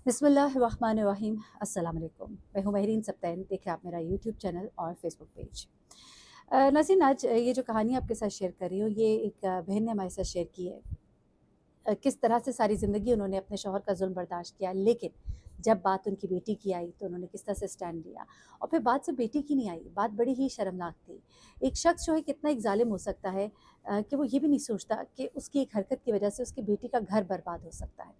बिस्मिल्लाहिर्रहमानिर्रहीम। अस्सलाम वालेकुम। मैं हूँ महरीन सब्तैन। देखें आप मेरा यूट्यूब चैनल और फेसबुक पेज। नाज़रीन, आज ये जो कहानी आपके साथ शेयर कर रही हूँ, ये एक बहन ने हमारे साथ शेयर की है। किस तरह से सारी ज़िंदगी उन्होंने अपने शौहर का जुल्म बर्दाश्त किया, लेकिन जब बात उनकी बेटी की आई तो उन्होंने किस तरह से स्टैंड लिया। और फिर बात सिर्फ बेटी की नहीं आई, बात बड़ी ही शर्मनाक थी। एक शख्स जो है कितना एक ज़ालिम हो सकता है कि वो ये भी नहीं सोचता कि उसकी एक हरकत की वजह से उसकी बेटी का घर बर्बाद हो सकता है।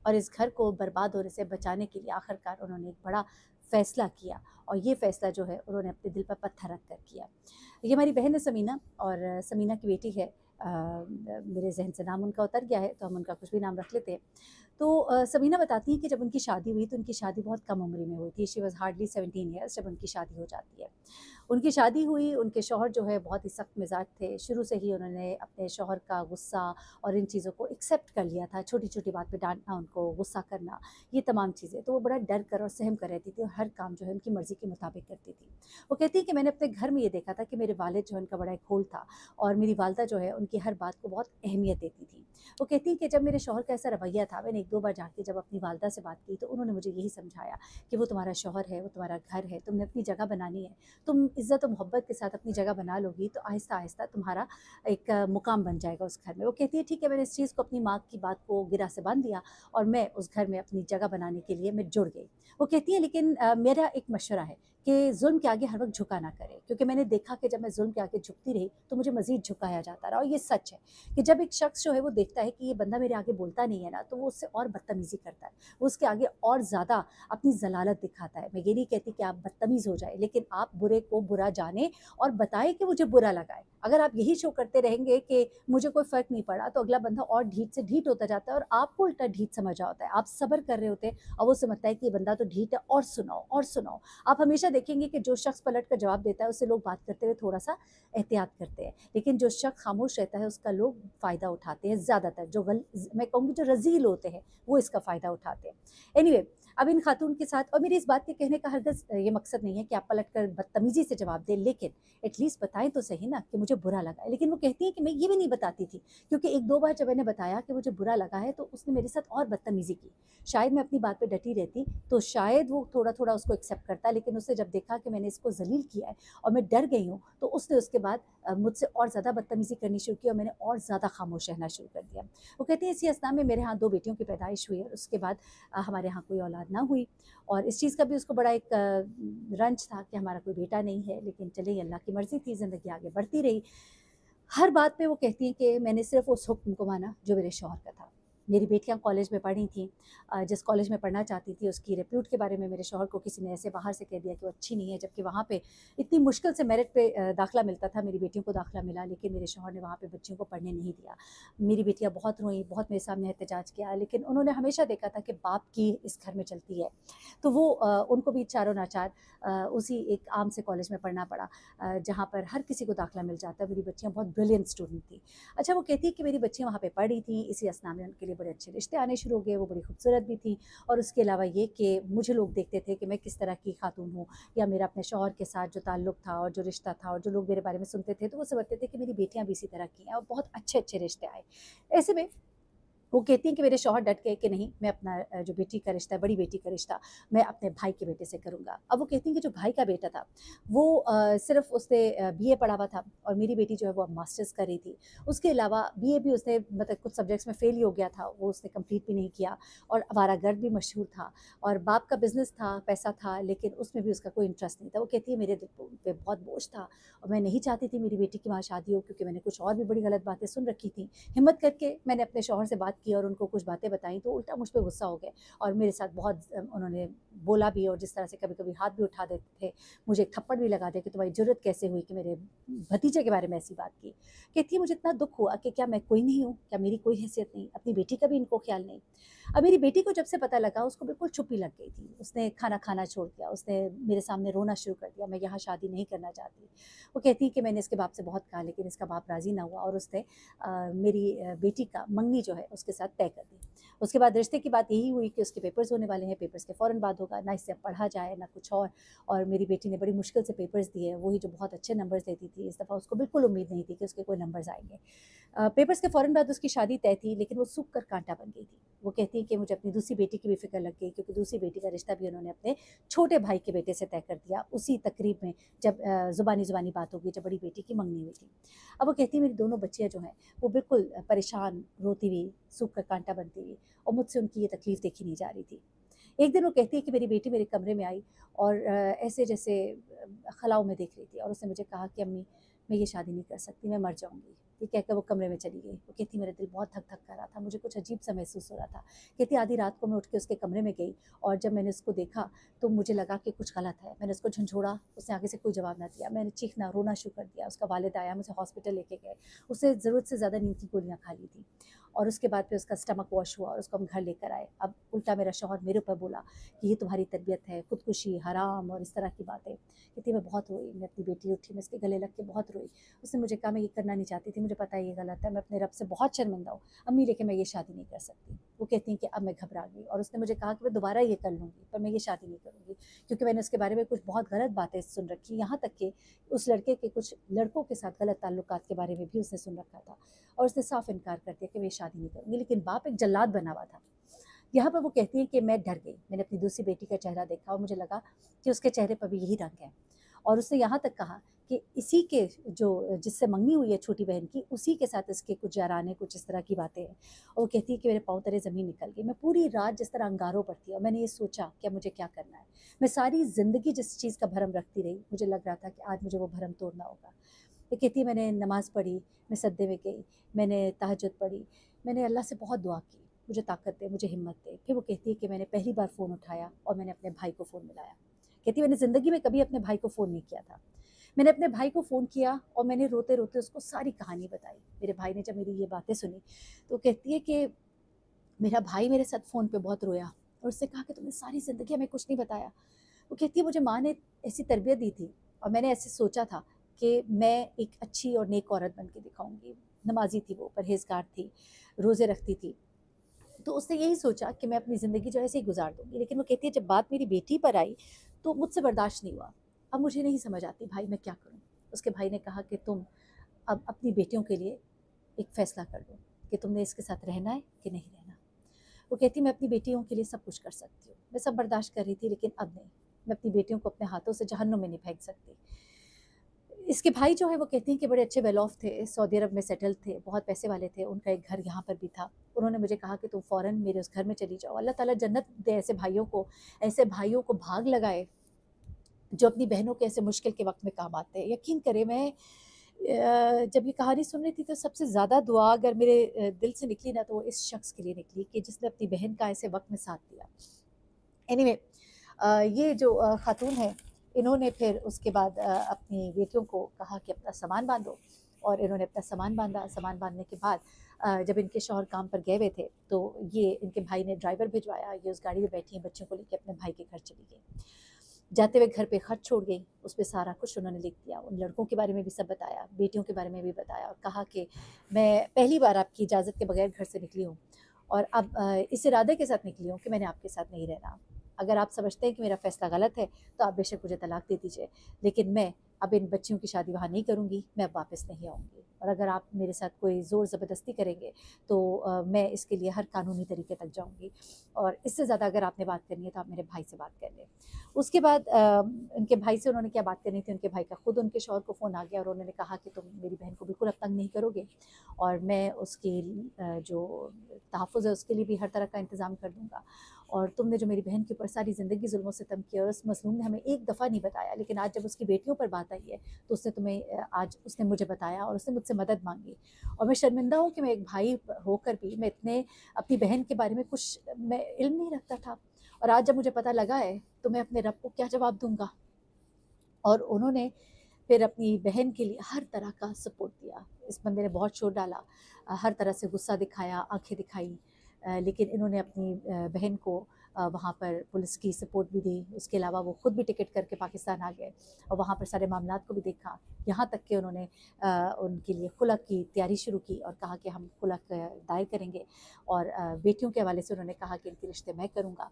और इस घर को बर्बाद होने से बचाने के लिए आखिरकार उन्होंने एक बड़ा फ़ैसला किया, और ये फ़ैसला जो है उन्होंने अपने दिल पर पत्थर रख कर किया। ये हमारी बहन है समीना, और समीना की बेटी है। मेरे जहन से नाम उनका उतर गया है, तो हम उनका कुछ भी नाम रख लेते हैं। तो समीना बताती हैं कि जब उनकी शादी हुई तो उनकी शादी बहुत कम उम्र में हुई थी। शी वॉज़ हार्डली 17 ईयर्स जब उनकी शादी हो जाती है। उनकी शादी हुई, उनके शौहर जो है बहुत ही सख्त मिजाज थे। शुरू से ही उन्होंने अपने शौहर का गुस्सा और इन चीज़ों को एक्सेप्ट कर लिया था। छोटी छोटी बात पे डांटना उनको, गुस्सा करना, ये तमाम चीज़ें तो वो बड़ा डर कर और सहम कर रहती थी, और हर काम जो है उनकी मर्ज़ी के मुताबिक करती थी। वो कहती है कि मैंने अपने घर में ये देखा था कि मेरे वालिद जो है उनका बड़ा एक होल था, और मेरी वालदा जो है उनकी हर बात को बहुत अहमियत देती थी। वो कहती है कि जब मेरे शौहर का ऐसा रवैया था, मैंने एक दो बार जाके जब अपनी वालदा से बात की तो उन्होंने मुझे यही समझाया कि वो तुम्हारा शौहर है, वो तुम्हारा घर है, तुमने अपनी जगह बनानी है। तुम इज़्ज़त और मोहब्बत के साथ अपनी जगह बना लोगी तो आहिस्ता आहिस्ता तुम्हारा एक मुकाम बन जाएगा उस घर में। वो कहती है ठीक है, मैंने इस चीज़ को, अपनी माँ की बात को गिरा से बांध दिया, और मैं उस घर में अपनी जगह बनाने के लिए मैं जुड़ गई। वो कहती है लेकिन मेरा एक मशवरा है कि जुल्म के आगे हर वक्त झुका ना करें, क्योंकि मैंने देखा कि जब मैं जुल्म के आगे झुकती रही तो मुझे मज़ीद झुकाया जाता रहा। और ये सच है कि जब एक शख्स जो है वो देखता है कि ये बंदा मेरे आगे बोलता नहीं है ना, तो वो उससे और बदतमीज़ी करता है, वो उसके आगे और ज़्यादा अपनी ज़लालत दिखाता है। मैं ये नहीं कहती कि आप बदतमीज़ हो जाए, लेकिन आप बुरे को बुरा जाने और बताएं कि मुझे बुरा लगा है। अगर आप यही शो करते रहेंगे कि मुझे कोई फ़र्क नहीं पड़ा, तो अगला बंदा और ढीठ से ढीठ होता जाता है और आपको उल्टा ढीठ समझा होता है। आप सब्र कर रहे होते हैं और वो समझता है कि ये बंदा तो ढीठ है, और सुनाओ और सुनाओ। आप हमेशा देखेंगे कि जो शख्स पलट कर जवाब देता है उससे लोग बात करते हुए थोड़ा सा एहतियात करते हैं, लेकिन जो शख्स खामोश रहता है उसका लोग फ़ायदा उठाते हैं। ज़्यादातर जो मैं कहूँगी जो रज़ील होते हैं वो इसका फ़ायदा उठाते हैं। एनीवे, अब इन खातून के साथ, और मेरी इस बात के कहने का हरगिज़ ये मकसद नहीं है कि आप पलट कर बदतमीज़ी से जवाब दें, लेकिन एटलीस्ट बताएं तो सही ना कि मुझे बुरा लगा है। लेकिन वो कहती है कि मैं ये भी नहीं बताती थी, क्योंकि एक दो बार जब मैंने बताया कि मुझे बुरा लगा है तो उसने मेरे साथ और बदतमीज़ी की। शायद मैं अपनी बात पे डटी रहती तो शायद वो थोड़ा थोड़ा उसको एक्सेप्ट करता, लेकिन उसने जब देखा कि मैंने इसको जलील किया है और मैं डर गई हूँ, तो उसने उसके बाद मुझसे और ज़्यादा बदतमीज़ी करनी शुरू की, और मैंने और ज़्यादा खामोश रहना शुरू कर दिया। वो कहती है इसी असना में मेरे यहाँ दो बेटियों की पैदाइश हुई, और उसके बाद हमारे यहाँ कोई औलाद ना हुई, और इस चीज़ का भी उसको बड़ा एक रंज था कि हमारा कोई बेटा नहीं है। लेकिन चले, अल्लाह की मर्ज़ी थी, ज़िंदगी आगे बढ़ती रही। हर बात पे वो कहती हैं कि मैंने सिर्फ़ उस हुक्म को माना जो मेरे शौहर का था। मेरी बेटियाँ कॉलेज में पढ़ी थीं, जिस कॉलेज में पढ़ना चाहती थी उसकी रेप्यूट के बारे में मेरे शौहर को किसी ने ऐसे बाहर से कह दिया कि वो अच्छी नहीं है, जबकि वहाँ पे इतनी मुश्किल से मेरिट पे दाखिला मिलता था। मेरी बेटियों को दाखिला मिला, लेकिन मेरे शौहर ने वहाँ पे बच्चियों को पढ़ने नहीं दिया। मेरी बेटियाँ बहुत रोईं, बहुत मेरे सामने एहतजाज किया, लेकिन उन्होंने हमेशा देखा था कि बाप की इस घर में चलती है। तो वो उनको भी चारों नाचार उसी एक आम से कॉलेज में पढ़ना पड़ा, जहाँ पर हर किसी को दाखिला मिल जाता है। मेरी बच्चियाँ बहुत ब्रिलियंट स्टूडेंट थी। अच्छा, वो कहती है कि मेरी बच्चियाँ वहाँ पे पढ़ रही थी, इसी असना में उनके लिए बड़े अच्छे रिश्ते आने शुरू हो गए, वो बड़ी खूबसूरत भी थी। और उसके अलावा ये कि मुझे लोग देखते थे कि मैं किस तरह की खातून हूँ, या मेरा अपने शौहर के साथ जो ताल्लुक़ था और जो रिश्ता था, और जो लोग मेरे बारे में सुनते थे, तो वो समझते थे कि मेरी बेटियाँ भी इसी तरह की हैं, और बहुत अच्छे अच्छे रिश्ते आए। ऐसे में वो कहती हैं कि मेरे शौहर डट गए कि नहीं, मैं अपना जो बेटी का रिश्ता है, बड़ी बेटी का रिश्ता, मैं अपने भाई के बेटे से करूँगा। अब वो कहती हैं कि जो भाई का बेटा था वो सिर्फ़ उसने बीए पढ़ा हुआ था, और मेरी बेटी जो है वो अब मास्टर्स कर रही थी। उसके अलावा बीए भी उसने, मतलब कुछ सब्जेक्ट्स में फ़ेल ही हो गया था, वो उसने कंप्लीट भी नहीं किया, और आवारागर्द भी मशहूर था, और बाप का बिज़नेस था, पैसा था, लेकिन उसमें भी उसका कोई इंटरेस्ट नहीं था। वो कहती है मेरे दिल पे बहुत बोझ था, और मैं नहीं चाहती थी मेरी बेटी की वहाँ शादी हो, क्योंकि मैंने कुछ और भी बड़ी गलत बातें सुन रखी थी। हिम्मत करके मैंने अपने शौहर से बात की और उनको कुछ बातें बताई, तो उल्टा मुझ पे गुस्सा हो गए, और मेरे साथ बहुत उन्होंने बोला भी, और जिस तरह से कभी-कभी हाथ भी उठा देते थे, मुझे एक थप्पड़ भी लगा दिया कि तुम्हारी ज़रूरत कैसे हुई कि मेरे भतीजे के बारे में ऐसी बात की। कहती है मुझे इतना दुःख हुआ कि क्या मैं कोई नहीं हूँ? क्या मेरी कोई हैसियत नहीं? अपनी बेटी का भी इनको ख़्याल नहीं? अब मेरी बेटी को जब से पता लगा, उसको बिल्कुल चुप्पी लग गई थी। उसने खाना खाना छोड़ दिया, उसने मेरे सामने रोना शुरू कर दिया, मैं यहाँ शादी नहीं करना चाहती। वो कहती है कि मैंने इसके बाप से बहुत कहा, लेकिन इसका बाप राज़ी ना हुआ, और उसने मेरी बेटी का मंगनी जो है उसके साथ तय कर दी। उसके बाद रिश्ते की बात यही हुई कि उसके पेपर्स होने वाले हैं, पेपर्स के फ़ौरन बाद होगा, ना इससे अब पढ़ा जाए ना कुछ और मेरी बेटी ने बड़ी मुश्किल से पेपर्स दिए, वही जो बहुत अच्छे नंबर्स लेती थी, इस दफ़ा उसको बिल्कुल उम्मीद नहीं थी कि उसके कोई नंबर्स आएंगे। पेपर्स के फ़ौरन बाद उसकी शादी तय थी, लेकिन वो सूख कर कांटा बन गई थी। वो कहती है कि मुझे अपनी दूसरी बेटी की भी फ़िक्र लग गई, क्योंकि दूसरी बेटी का रिश्ता भी उन्होंने अपने छोटे भाई के बेटे से तय कर दिया उसी तकरीब में, जब ज़ुबानी बात होगी, जब बड़ी बेटी की मंगनी हुई थी। अब वो कहती है मेरी दोनों बच्चियाँ जो हैं वो बिल्कुल परेशान, रोती हुई, सूख कर कांटा बनती हुई, और मुझसे उनकी ये तकलीफ़ देखी नहीं जा रही थी। एक दिन वो कहती है कि मेरी बेटी मेरे कमरे में आई और ऐसे जैसे खलाओं में देख रही थी, और उसने मुझे कहा कि अम्मी, मैं ये शादी नहीं कर सकती, मैं मर जाऊँगी। ये कहकर वो कमरे में चली गई। वो कहती मेरा दिल बहुत धक धक कर रहा था, मुझे कुछ अजीब सा महसूस हो रहा था। कहती आधी रात को मैं उठ के उसके कमरे में गई, और जब मैंने उसको देखा तो मुझे लगा कि कुछ गलत है। मैंने उसको झंझोड़ा, उसने आगे से कोई जवाब ना दिया। मैंने चीखना रोना शुरू कर दिया। उसका वालिद आया, मुझे हॉस्पिटल लेके गए। उसने ज़रूरत से ज़्यादा नींद की गोलियाँ खा ली थी, और उसके बाद फिर उसका स्टमक वॉश हुआ और उसको हम घर लेकर आए। अब उल्टा मेरा शौहर मेरे ऊपर बोला कि ये तुम्हारी तरबियत है, खुदकुशी हराम और इस तरह की बातें। कहती मैं बहुत रोई, मैं अपनी बेटी उठी, मैं इसके गले लग के बहुत रोई। उसने मुझे कहा मैं ये करना नहीं चाहती थी, मुझे पता है ये गलत है, मैं अपने रब से बहुत शर्मिंदा हूँ अम्मी, लेकिन मैं ये शादी नहीं कर सकती। वो कहती हैं कि अब मैं घबरा गई, और उसने मुझे कहा कि मैं दोबारा ये कर लूँगी, पर मैं ये शादी नहीं करूँगी, क्योंकि मैंने उसके बारे में कुछ बहुत गलत बातें सुन रखी, यहाँ तक कि उस लड़के के कुछ लड़कों के साथ गलत ताल्लुकात के बारे में भी उसने सुन रखा था, और उसने साफ इनकार कर दिया कि मैं ये शादी नहीं करूँगी। लेकिन बाप एक जल्लाद बना हुआ था। यहाँ पर वो कहती है कि मैं डर गई, मैंने अपनी दूसरी बेटी का चेहरा देखा और मुझे लगा कि उसके चेहरे पर भी यही रंग है, और उसने यहाँ तक कहा कि इसी के जो जिससे मंगनी हुई है छोटी बहन की, उसी के साथ इसके कुछ याराने, कुछ इस तरह की बातें हैं। और वो कहती है कि मेरे पाँव तले ज़मीन निकल गई, मैं पूरी रात जिस तरह अंगारों पर थी, और मैंने ये सोचा कि मुझे क्या करना है। मैं सारी ज़िंदगी जिस चीज़ का भरम रखती रही, मुझे लग रहा था कि आज मुझे वो भरम तोड़ना होगा। ये कहती है मैंने नमाज़ पढ़ी, मैं सजदे में गई, मैंने तहज्जुद पढ़ी, मैंने अल्लाह से बहुत दुआ की, मुझे ताकत दे, मुझे हिम्मत दे। फिर वो कहती है कि मैंने पहली बार फ़ोन उठाया और मैंने अपने भाई को फ़ोन मिलाया। कहती है मैंने ज़िंदगी में कभी अपने भाई को फ़ोन नहीं किया था। मैंने अपने भाई को फ़ोन किया और मैंने रोते-रोते उसको सारी कहानी बताई। मेरे भाई ने जब मेरी ये बातें सुनी, तो कहती है कि मेरा भाई मेरे साथ फ़ोन पे बहुत रोया, और उससे कहा कि तुमने सारी ज़िंदगी हमें कुछ नहीं बताया। वो कहती है मुझे माँ ने ऐसी तरबियत दी थी, और मैंने ऐसे सोचा था कि मैं एक अच्छी और नेक औरत बन के दिखाऊँगी। नमाज़ी थी वो, परहेज़गार थी, रोज़े रखती थी। तो उसने यही सोचा कि मैं अपनी ज़िंदगी जो है ऐसे ही गुज़ार दूँगी। लेकिन वो कहती है जब बात मेरी बेटी पर आई, तो मुझसे बर्दाश्त नहीं हुआ। अब मुझे नहीं समझ आती भाई मैं क्या करूँ? उसके भाई ने कहा कि तुम अब अपनी बेटियों के लिए एक फ़ैसला कर लो कि तुमने इसके साथ रहना है कि नहीं रहना। वो कहती मैं अपनी बेटियों के लिए सब कुछ कर सकती हूँ। मैं सब बर्दाश्त कर रही थी, लेकिन अब नहीं। मैं अपनी बेटियों को अपने हाथों से जहन्नुम में नहीं फेंक सकती। इसके भाई जो है वो कहती हैं कि बड़े अच्छे वेल ऑफ थे, सऊदी अरब में सेटल थे, बहुत पैसे वाले थे, उनका एक घर यहाँ पर भी था। उन्होंने मुझे कहा कि तुम फ़ौरन मेरे उस घर में चली जाओ, अल्लाह ताला जन्नत दे ऐसे भाइयों को भाग लगाए, जो अपनी बहनों के ऐसे मुश्किल के वक़्त में काम आते हैं। यकीन करें मैं जब ये कहानी सुन रही थी तो सबसे ज़्यादा दुआ अगर मेरे दिल से निकली ना, तो वो इस शख्स के लिए निकली कि जिसने अपनी बहन का ऐसे वक़्त में साथ दिया। एनीवे ये जो खातून है, इन्होंने फिर उसके बाद अपनी बेटियों को कहा कि अपना सामान बांधो, और इन्होंने अपना सामान बांधा। सामान बांधने के बाद जब इनके शौहर काम पर गए हुए थे, तो ये इनके भाई ने ड्राइवर भिजवाया, ये उस गाड़ी में बैठी हैं, बच्चों को लेके अपने भाई के घर चली गई। जाते हुए घर पे खत छोड़ गई, उस पे सारा कुछ उन्होंने लिख दिया, उन लड़कों के बारे में भी सब बताया, बेटियों के बारे में भी बताया, और कहा कि मैं पहली बार आपकी इजाज़त के बगैर घर से निकली हूँ, और अब इस इरादे के साथ निकली हूँ कि मैंने आपके साथ नहीं रहना। अगर आप समझते हैं कि मेरा फ़ैसला गलत है, तो आप बेशक मुझे तलाक दे दीजिए, लेकिन मैं अब इन बच्चियों की शादी वहाँ नहीं करूँगी, मैं अब वापस नहीं आऊँगी, और अगर आप मेरे साथ कोई ज़ोर ज़बरदस्ती करेंगे, तो मैं इसके लिए हर कानूनी तरीके तक जाऊँगी, और इससे ज़्यादा अगर आपने बात करनी है तो आप मेरे भाई से बात कर लें। उसके बाद उनके भाई से उन्होंने क्या बात करनी थी, उनके भाई का खुद उनके शौहर को फ़ोन आ गया, और उन्होंने कहा कि तुम मेरी बहन को बिल्कुल अब तंग नहीं करोगे, और मैं उसकी जो तहफ़्फ़ुज़ है उसके लिए भी हर तरह का इंतज़ाम कर दूँगा, और तुमने जो मेरी बहन के ऊपर सारी ज़िंदगी ज़ुल्म व सितम किया, और उस मज़लूम ने हमें एक दफ़ा नहीं बताया, लेकिन आज जब उसकी बेटियों पर बात आई है, तो उसने तुम्हें आज उसने मुझे बताया, और उसने मुझसे मदद मांगी, और मैं शर्मिंदा हूँ कि मैं एक भाई होकर भी मैं इतने अपनी बहन के बारे में कुछ मैं इल्म नहीं रखता था, और आज जब मुझे पता लगा है, तो मैं अपने रब को क्या जवाब दूँगा। और उन्होंने फिर अपनी बहन के लिए हर तरह का सपोर्ट दिया। इस बंदे ने बहुत शोर डाला, हर तरह से गुस्सा दिखाया, आँखें दिखाई, लेकिन इन्होंने अपनी बहन को वहाँ पर पुलिस की सपोर्ट भी दी। उसके अलावा वो ख़ुद भी टिकट करके पाकिस्तान आ गए और वहाँ पर सारे मामलात को भी देखा। यहाँ तक कि उन्होंने उनके लिए खुला की तैयारी शुरू की और कहा कि हम खुला दायर करेंगे, और बेटियों के हवाले से उन्होंने कहा कि इनके रिश्ते मैं करूँगा।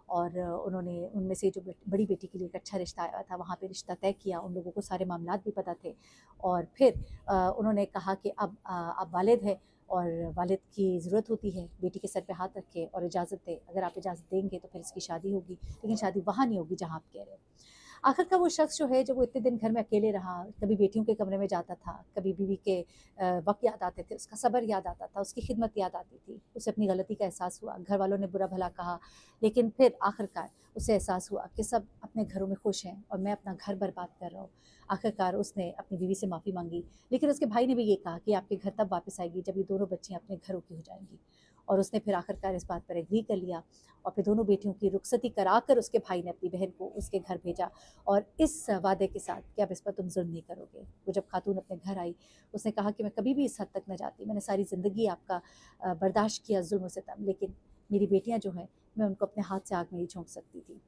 और उन्होंने उनमें से जो बड़ी बेटी के लिए एक अच्छा रिश्ता आया था, वहाँ पे रिश्ता तय किया। उन लोगों को सारे मामलात भी पता थे, और फिर उन्होंने कहा कि अब वालिद है और वालिद की ज़रूरत होती है, बेटी के सर पे हाथ रखे और इजाज़त दे। अगर आप इजाज़त देंगे तो फिर इसकी शादी होगी, लेकिन शादी वहाँ नहीं होगी जहाँ आप कह रहे हैं। आखिर का वो शख्स जो है, जब वो इतने दिन घर में अकेले रहा, कभी बेटियों के कमरे में जाता था, कभी बीवी के वक़्त याद आते थे, उसका सब्र याद आता था, उसकी खिदमत याद आती थी। उसे अपनी गलती का एहसास हुआ, घर वालों ने बुरा भला कहा, लेकिन फिर आखिरकार उसे एहसास हुआ कि सब अपने घरों में खुश हैं और मैं अपना घर बर्बाद कर रहा हूँ। आखिरकार उसने अपनी बीवी से माफ़ी मांगी, लेकिन उसके भाई ने भी ये कहा कि आपके घर तब वापस आएगी जब ये दोनों बच्चियाँ अपने घरों की हो जाएंगी। और उसने फिर आखिरकार इस बात पर एग्री कर लिया, और फिर दोनों बेटियों की रुखसती कराकर उसके भाई ने अपनी बहन को उसके घर भेजा, और इस वादे के साथ कि अब इस पर तुम जुल्म नहीं करोगे। वो जब खातून अपने घर आई, उसने कहा कि मैं कभी भी इस हद तक न जाती, मैंने सारी ज़िंदगी आपका बर्दाश्त किया जुल्म सितम, लेकिन मेरी बेटियां जो हैं, मैं उनको अपने हाथ से आग में ही झोंक सकती थी।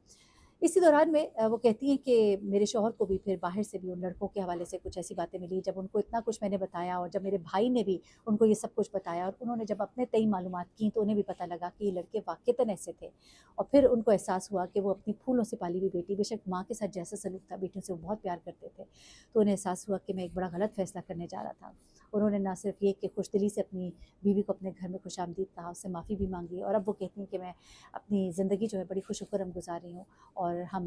इसी दौरान में वो कहती हैं कि मेरे शौहर को भी फिर बाहर से भी उन लड़कों के हवाले से कुछ ऐसी बातें मिली। जब उनको इतना कुछ मैंने बताया, और जब मेरे भाई ने भी उनको ये सब कुछ बताया, और उन्होंने जब अपने तय मालूमात की, तो उन्हें भी पता लगा कि ये लड़के वाक़ईतन ऐसे थे। और फिर उनको एहसास हुआ कि वो अपनी फूलों से पाली हुई बेटी, बेशक माँ के साथ जैसा सलूक था, बेटियों से वो बहुत प्यार करते थे, तो उन्हें एहसास हुआ कि मैं एक बड़ा गलत फ़ैसला करने जा रहा था। उन्होंने ना सिर्फ ये कि खुशदिली से अपनी बीवी को अपने घर में खुशामदीद कहा, उससे माफ़ी भी मांगी, और अब वो कहती हैं कि मैं अपनी ज़िंदगी जो है बड़ी खुशनुमा गुजार रही हूँ, और हम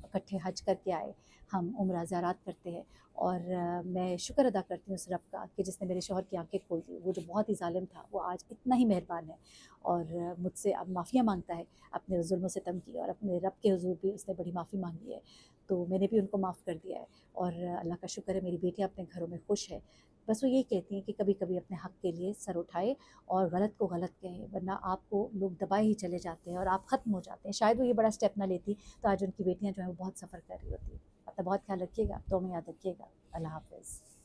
इकट्ठे हज करके आए, हम उम्रा ज़ियारत करते हैं, और मैं शुक्र अदा करती हूँ उस रब का कि जिसने मेरे शौहर की आंखें खोल दी। वो जो बहुत ही ज़ालिम था, वो आज इतना ही मेहरबान है, और मुझसे अब माफ़िया मांगता है अपने जुल्म सितम की, और अपने रब के हुज़ूर भी उसने बड़ी माफ़ी मांगी है, तो मैंने भी उनको माफ़ कर दिया है। और अल्लाह का शुक्र है, मेरी बेटियाँ अपने घरों में खुश है। बस वो यही कहती हैं कि कभी कभी अपने हक़ के लिए सर उठाए और गलत को गलत कहें, वरना आपको लोग दबाए ही चले जाते हैं और आप ख़त्म हो जाते हैं। शायद वो ये बड़ा स्टेप ना लेती, तो आज उनकी बेटियां जो हैं वो बहुत सफ़र कर रही होती। अपना बहुत ख्याल रखिएगा, तो हमें याद रखिएगा। अल्लाह हाफ़िज़।